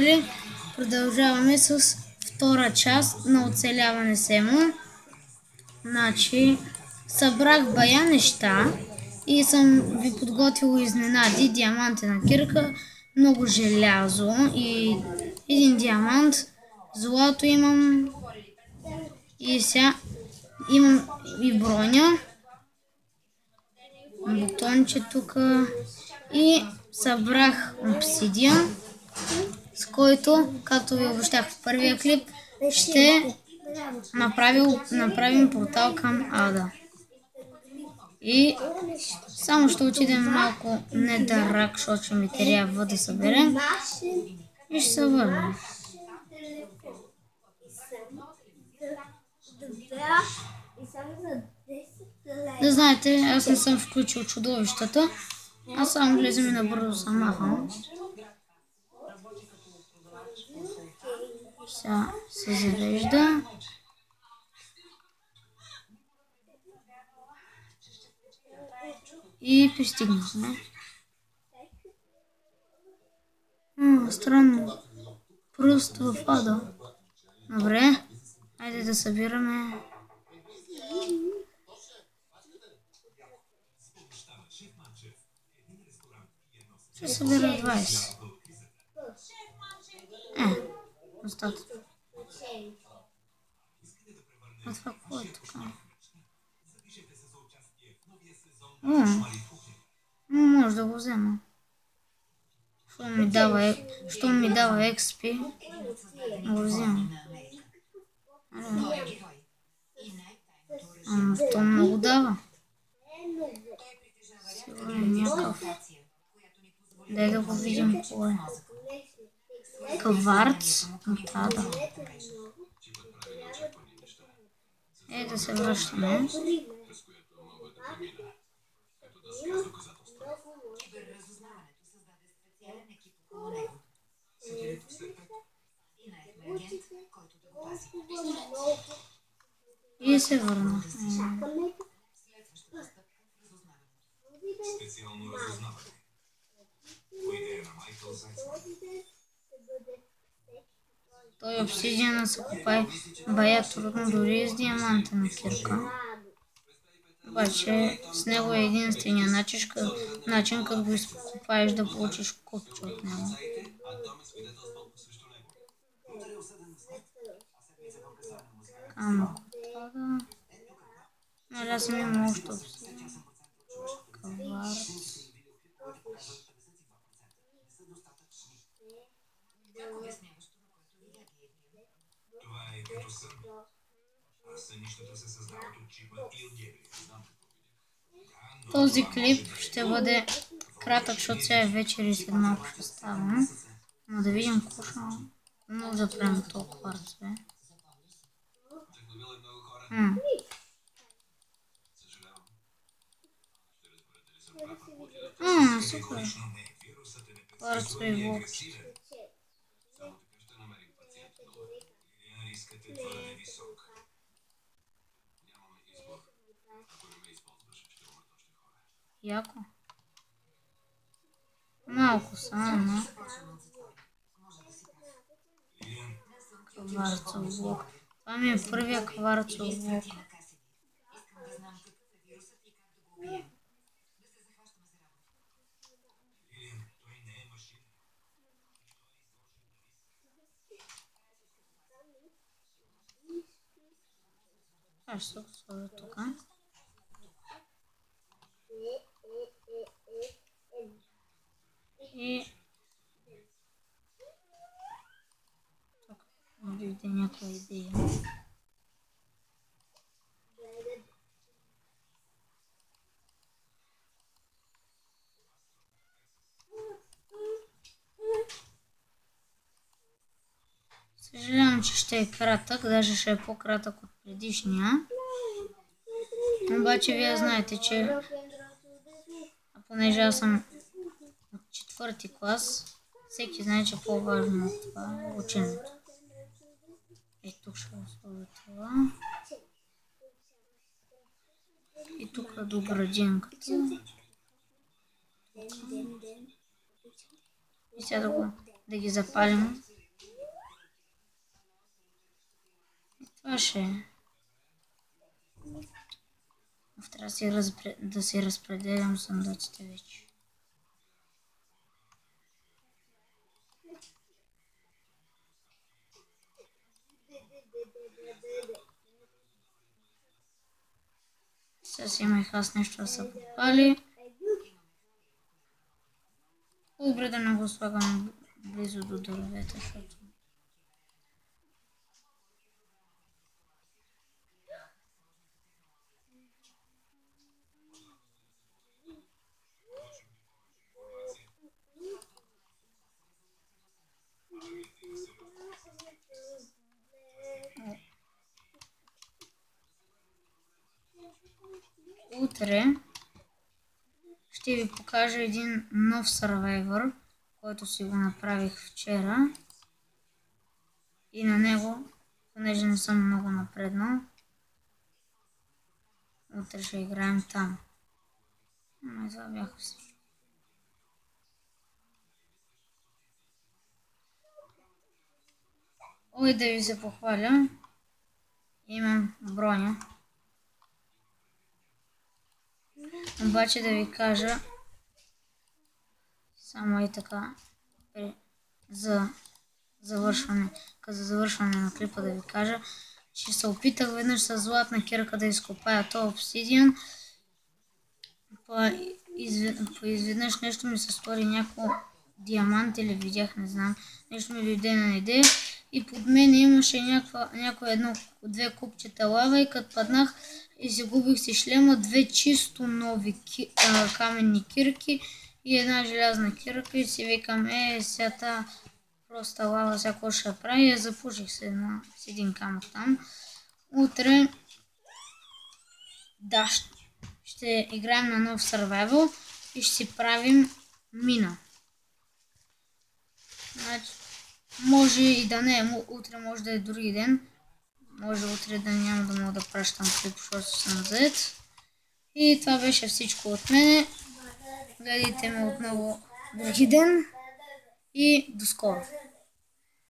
приятели! Продължаваме с втора част на оцеляване с Емо. Значи, събрах бая неща и съм ви подготвила изненади. Диамантена кирка, много желязо и един диамант. Злато имам и сега имам и броня. Бутонче тук и събрах обсидиан, с който, както ви обещах в първия клип, ще направим портал към Ада. И само ще отидем малко недърак, защото ще ми трябва да съберем и ще се върнем. Да знаете, аз не съм включил чудовищата, аз само влизам и набързо съм махам. Сега се зарежда. И пристигнахме. Странно. Просто в Ада. Добре. Айде да събираме. Ще събира 20. Достатъчно. А това какво е тук? Може да го взема. Що ми дава XP, го взема. То много дава. Сигурно е някакъв. Дай да го видим какво е. Кварц от Ада. Да се връщаме. И се върна. Той обсидиана се копае бая трудно дори с диамантена кирка. Обаче с него е единствения начин като го изкопаеш да получиш купче от него. Камък от Ада. Нали аз съм имал още обсидиан. Кварц. Този клип ще бъде кратък, защото сега е вечер и след малко ще ставам. Но да видим какво ще може да правим толкова кварцове. Супер. Кварцове и блокчета. Яко. Малко само. Кварцов блок. Това ми е първия кварцов блок. Това ще се го сложа тук. И тук може да видя някаква идея. Съжалявам, че ще е кратък, даже ще е по-кратък от предишния. Обаче вие знаете, че понеже аз съм от 4-ти клас, всеки знае, че по-важно от това е ученето. Тук ще го сложа това. И тук до градинката. И сега да ги запалим. Това ще е. Трябва да си разпределям сундуците вече. Сега си имах аз нещо да се подпали. Добре да не го слагам близо до дървета, защото... Утре ще ви покажа един нов Survivor, който си го направих вчера. И на него, понеже не съм много напреднал, утре ще играем там. Ама това бяха всичко. Ой, да ви се похваля. Имам броня. Обаче да ви кажа, само и така, за завършване на клипа да ви кажа, че се опитах веднъж с златна кирка да изкопая този обсидиан. Изведнъж нещо ми се стори, някой диамант или видях, не знам, нещо ми дойде на идея и под мен имаше две купчета лава и като паднах и си губих си шлема, две чисто нови каменни кирки и една желязна кирка и си викам, сега проста лава, сега какво ще прави, и я запуших с един камък там. Утре ще играем на нов Survival и ще си правим мина. Значи, може и да не е, утре може да е други ден. Може утре да няма да мога да пращам клип, защото съм зает. И това беше всичко от мене. Гледайте ме отново други ден и до скоро.